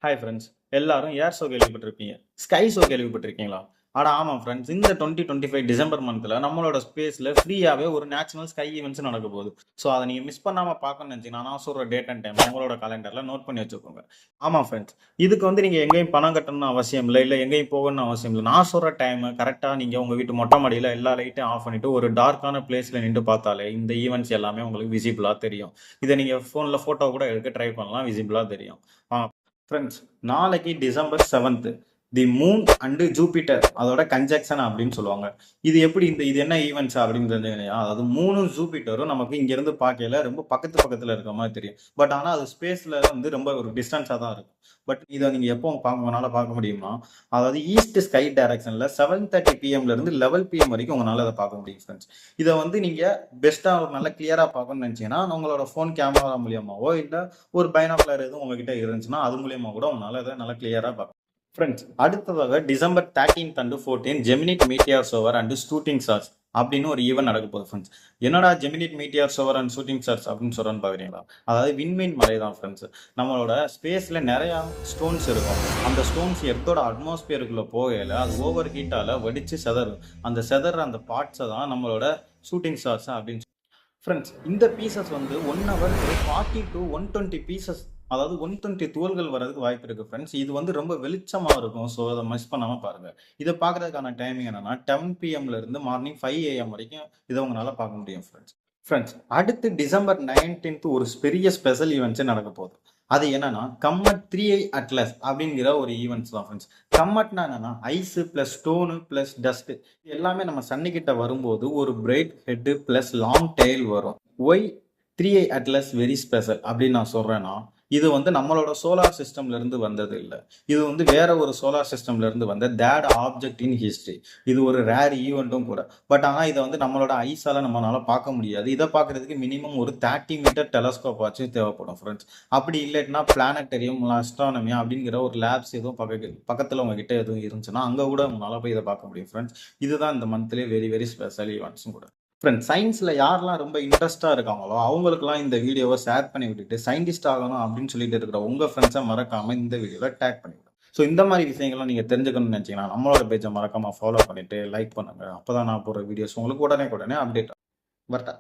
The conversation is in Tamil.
ஹாய் ஃப்ரெண்ட்ஸ், எல்லாரும் ஏர் ஷோ கேள்விப்பட்டிருப்பீங்க. ஸ்கை ஷோ கேள்விப்பட்டிருக்கீங்களா? ஆமாம் ஃப்ரெண்ட்ஸ், இந்த 2025 டிசம்பர் மந்த்ல நம்மளோட ஸ்பேஸ்ல ஃப்ரீயாவே ஒரு நேஷனல் ஸ்கை ஈவெண்ட்ஸ் நடக்க போகுது. ஸோ அதை நீங்க மிஸ் பண்ணாம பார்க்கணும்னு நினைச்சீங்கன்னா, நான் சொல்ற டேட் அண்ட் டைம் உங்களோட காலண்டர்ல நோட் பண்ணி வச்சுக்கோங்க. ஆமா ஃப்ரெண்ட்ஸ், இதுக்கு நீங்க எங்கேயும் பணம் கட்டணும்னு அவசியம் இல்லை, இல்லை எங்கேயும் போகணும்னு அவசியம் இல்லை. நான் சொல்ற டைம் கரெக்டா நீங்க உங்க வீட்டு மொட்டை மாடியில எல்லா லைட்டையும் ஆஃப் பண்ணிட்டு ஒரு டார்க்கான பிளேஸ்ல நின்று பார்த்தாலே இந்த ஈவெண்ட்ஸ் எல்லாமே உங்களுக்கு விசிபிளா தெரியும். இதை நீங்க போன்ல போட்டோ கூட எடுக்க ட்ரை பண்ணலாம், விசிபிளா தெரியும். ஃப்ரெண்ட்ஸ், நாளைக்கு December 7th the moon and Jupiter அதோட கன்ஜெக்ஷன் அப்படின்னு சொல்லுவாங்க. இது எப்படி இது என்ன ஈவெண்ட்ஸ் அப்படின்றது, அதாவது மூணும் ஜூபிட்டரும் நமக்கு இங்கிருந்து பார்க்கல ரொம்ப பக்கத்துல இருக்கிற மாதிரி தெரியும். பட் ஆனால் அது ஸ்பேஸ்ல ரொம்ப ஒரு டிஸ்டன்ஸாக தான் இருக்கும். பட் இதை நீங்க எப்போ உங்களால பார்க்க முடியும்னா, அதாவது ஈஸ்ட் ஸ்கை டைரக்ஷன்ல 7:30 PM இருந்து 11 PM வரைக்கும் உங்களால அதை பார்க்க முடியும் ஃப்ரெண்ட்ஸ். இதை நீங்க பெஸ்டா ஒரு நல்ல கிளியரா பார்க்கணும்னு நினைச்சீங்கன்னா, உங்களோட ஃபோன் கேமரா மூலியமாவோ இல்லை ஒரு பைனாகுலர் எதுவும் உங்ககிட்ட இருந்துச்சுன்னா அது மூலியமா கூட உங்களால அதை நல்லா கிளியரா பார்க்க. ஃப்ரெண்ட்ஸ், அடுத்ததாக December 13th and 14 Geminid meteor shower and shooting stars அப்படின்னு ஒரு ஈவெண்ட் நடக்க போகுது ஃப்ரெண்ட்ஸ். என்னடா Geminid meteor shower and shooting stars அப்படின்னு சொல்றேன்னு பாக்குறீங்களா? அதாவது விண்மீன் மலை தான் ஃப்ரெண்ட்ஸ். நம்மளோட ஸ்பேஸ்ல நிறைய ஸ்டோன்ஸ் இருக்கும். அந்த ஸ்டோன்ஸ் எர்த்தோட அட்மாஸ்பியருக்குள்ள போகல அது ஓவர் ஹீட்டால வெடிச்சு செதறும். அந்த செதற அந்த பார்ட்ஸை தான் நம்மளோட ஷூட்டிங் ஸ்டார்ஸ் அப்படின்னு. ஃப்ரெண்ட்ஸ், இந்த பீசஸ் 1 ஹவருக்கு 40 to 120 பீசஸ், அதாவது 120 துகள்கள் வரதுக்கு வாய்ப்பு இருக்கு ஃப்ரெண்ட்ஸ். இது ரொம்ப வெளிச்சமா இருக்கும். ஸோ அதை மிஸ் பண்ணாம பாருங்க. இதை பார்க்கறதுக்கான டைமிங் என்னன்னா 10 PM இருந்து மார்னிங் 5 AM வரைக்கும் இதை உங்களால பார்க்க முடியும் ஃப்ரெண்ட்ஸ். ஃப்ரெண்ட்ஸ், அடுத்து டிசம்பர் 19th ஒரு பெரிய ஸ்பெஷல் ஈவெண்ட்ஸே நடக்க போகுது. அது என்னன்னா கம்மட் 3i அட்லஸ் அப்படிங்கிற ஒரு ஈவெண்ட்ஸ் தான் ஃப்ரெண்ட்ஸ். கம்மட்னா என்னன்னா ice plus stone plus dust எல்லாமே நம்ம சன்னிக்கிட்ட வரும்போது ஒரு bright head plus long tail வரும். Why 3i Atlas very special அப்படின்னு நான் சொல்றேன்னா, இது நம்மளோட சோலார் சிஸ்டம்ல இருந்து வந்தது இல்லை. இது வேற ஒரு சோலார் சிஸ்டம்ல இருந்து வந்த தேட் ஆப்ஜெக்ட் இன் ஹிஸ்டரி. இது ஒரு ரேர் ஈவெண்ட்டும் கூட. பட் ஆனால் இதை நம்மளோட ஐஸால நம்மளால பார்க்க முடியாது. இதை பார்க்கறதுக்கு மினிமம் ஒரு 30 மீட்டர் டெலஸ்கோப் ஆச்சும் தேவைப்படும் ஃப்ரெண்ட்ஸ். அப்படி இல்லைன்னா பிளானட்டரியம் அஸ்ட்ரானமி அப்படிங்கிற ஒரு லேப்ஸ் எதுவும் பக்கத்தில் உங்ககிட்ட எதுவும் இருந்துச்சுன்னா அங்கே கூட உங்களால போய் இதை பார்க்க முடியும் ஃப்ரெண்ட்ஸ். இதுதான் இந்த மந்த்லேயே வெரி வெரி ஸ்பெஷல் ஈவெண்ட்ஸும் கூட. ஃப்ரெண்ட்ஸ், சயின்ஸில் யாரெல்லாம் ரொம்ப இன்ட்ரெஸ்ட்டாக இருக்காங்களோ அவங்களுக்குலாம் இந்த வீடியோவை ஷேர் பண்ணி விட்டுட்டு சயின்டிஸ்ட் ஆகணும் அப்படின்னு சொல்லிட்டு இருக்கிற உங்கள் ஃப்ரெண்ட்ஸை மறக்காமல் இந்த வீடியோவில் டேக் பண்ணி விடுங்க. ஸோ இந்த மாதிரி விஷயங்கள்லாம் நீங்கள் தெரிஞ்சுக்கணும்னு நினச்சிங்கன்னா நம்மளோட பேஜை மறக்காமல் ஃபாலோ பண்ணிவிட்டு லைக் பண்ணுங்கள். அப்போ தான் நான் போகிற வீடியோஸ் உங்களுக்கு உடனே அப்டேட் வரட்டா.